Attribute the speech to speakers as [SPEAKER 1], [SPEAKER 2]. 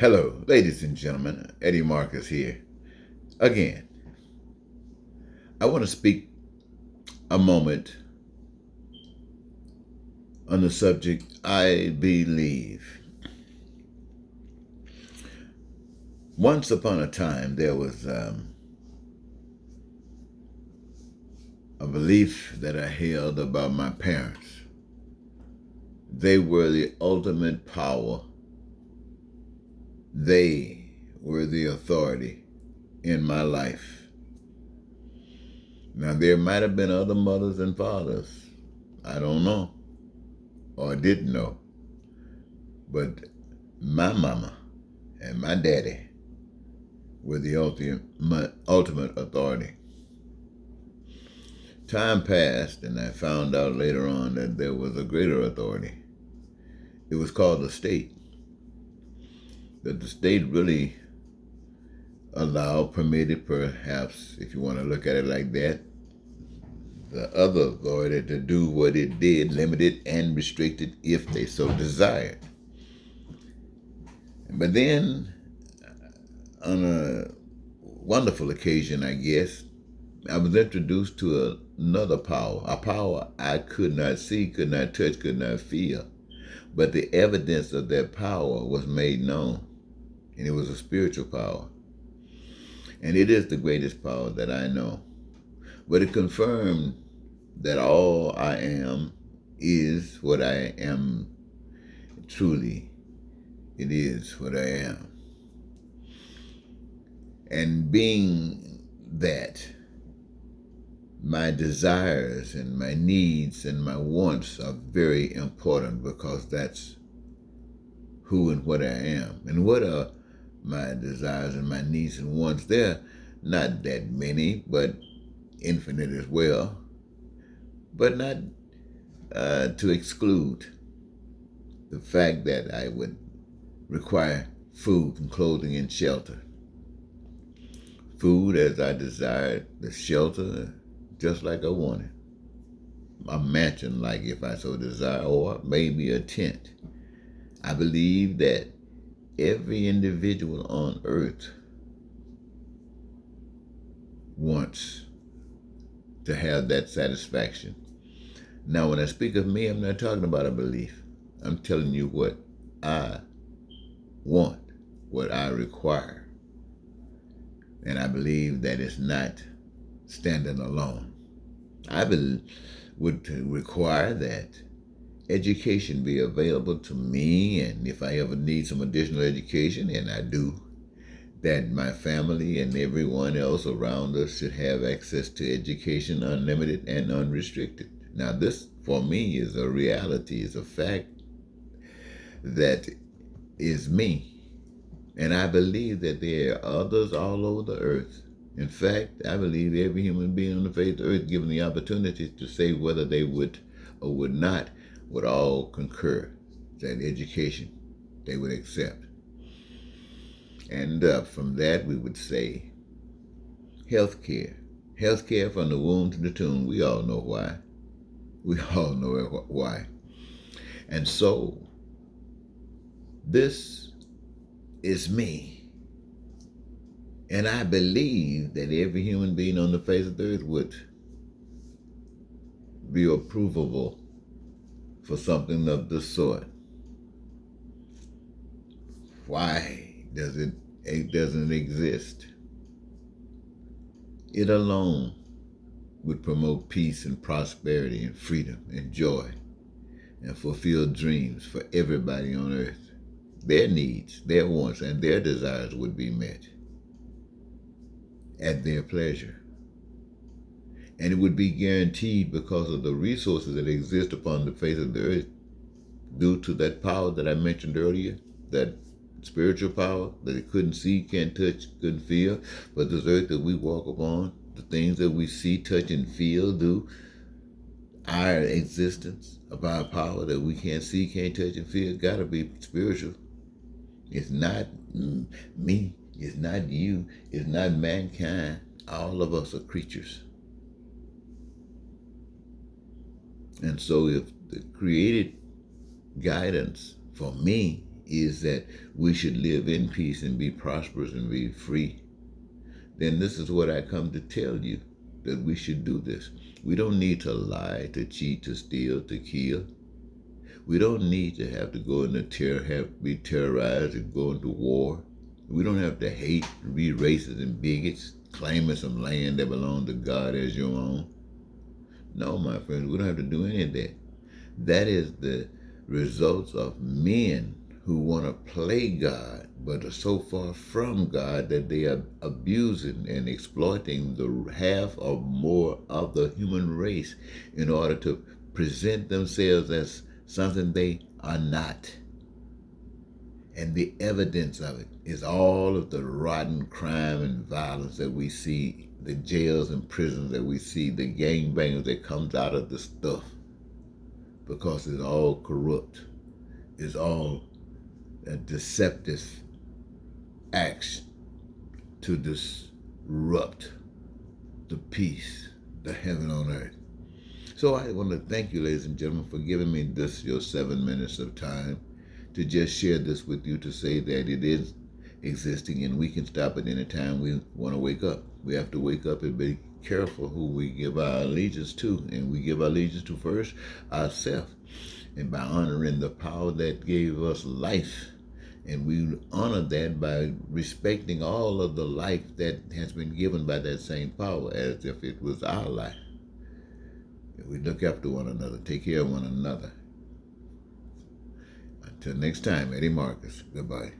[SPEAKER 1] Hello, ladies and gentlemen. Eddie Marcus here. Again, I want to speak a moment on the subject I believe. Once upon a time, there was a belief that I held about my parents. They were the ultimate power. They were the authority in my life. Now, there might have been other mothers and fathers. I don't know, or didn't know. But my mama and my daddy were the ultimate authority. Time passed, and I found out later on that there was a greater authority. It was called the state. That the state really allowed, permitted, perhaps, if you want to look at it like that, the other authority to do what it did, limited and restricted if they so desired. But then, on a wonderful occasion, I guess, I was introduced to another power, a power I could not see, could not touch, could not feel. But the evidence of that power was made known, and it was a spiritual power. And it is the greatest power that I know. But it confirmed that all I am is what I am truly. It is what I am. And being that, my desires and my needs and my wants are very important, because that's who and what I am. And what are my desires and my needs and wants? They're not that many, but infinite as well. But not to exclude the fact that I would require food and clothing and shelter. Food as I desired, the shelter just like I wanted. A mansion like if I so desire, or maybe a tent. I believe that every individual on earth wants to have that satisfaction. Now, when I speak of me, I'm not talking about a belief. I'm telling you what I want, what I require. And I believe that it's not standing alone. I would require that education be available to me, and if I ever need some additional education, and I do, that my family and everyone else around us should have access to education, unlimited and unrestricted. Now, this for me is a reality, is a fact that is me. And I believe that there are others all over the earth. In fact, I believe every human being on the face of the earth, given the opportunity to say whether they would or would not, would all concur that education they would accept. And from that, we would say health care. Health care from the womb to the tomb. We all know why. We all know why. And so, this is me. And I believe that every human being on the face of the earth would be approvable for something of this sort. Why doesn't exist? It alone would promote peace and prosperity and freedom and joy and fulfill dreams for everybody on earth. Their needs, their wants, and their desires would be met at their pleasure. And it would be guaranteed because of the resources that exist upon the face of the earth due to that power that I mentioned earlier, that spiritual power that it couldn't see, can't touch, couldn't feel. But this earth that we walk upon, the things that we see, touch, and feel do, our existence of our power that we can't see, can't touch, and feel, gotta be spiritual. It's not me, it's not you, it's not mankind. All of us are creatures. And so if the created guidance for me is that we should live in peace and be prosperous and be free, then this is what I come to tell you, that we should do this. We don't need to lie, to cheat, to steal, to kill. We don't need to have to go into be terrorized and go into war. We don't have to hate, be racist and bigots, claiming some land that belongs to God as your own. No, my friends, we don't have to do any of that. That is the results of men who want to play God, but are so far from God that they are abusing and exploiting the half or more of the human race in order to present themselves as something they are not. And the evidence of it is all of the rotten crime and violence that we see, the jails and prisons that we see, the gangbangers that comes out of the stuff, because it's all corrupt. It's all a deceptive acts to disrupt the peace, the heaven on earth. So I want to thank you, ladies and gentlemen, for giving me this, your 7 minutes of time, to just share this with you, to say that it is existing and we can stop it any time we want to wake up. We have to wake up and be careful who we give our allegiance to, and we give our allegiance to first ourselves, and by honoring the power that gave us life. And we honor that by respecting all of the life that has been given by that same power as if it was our life. We look after one another, take care of one another. Until next time, Eddie Marcus. Goodbye.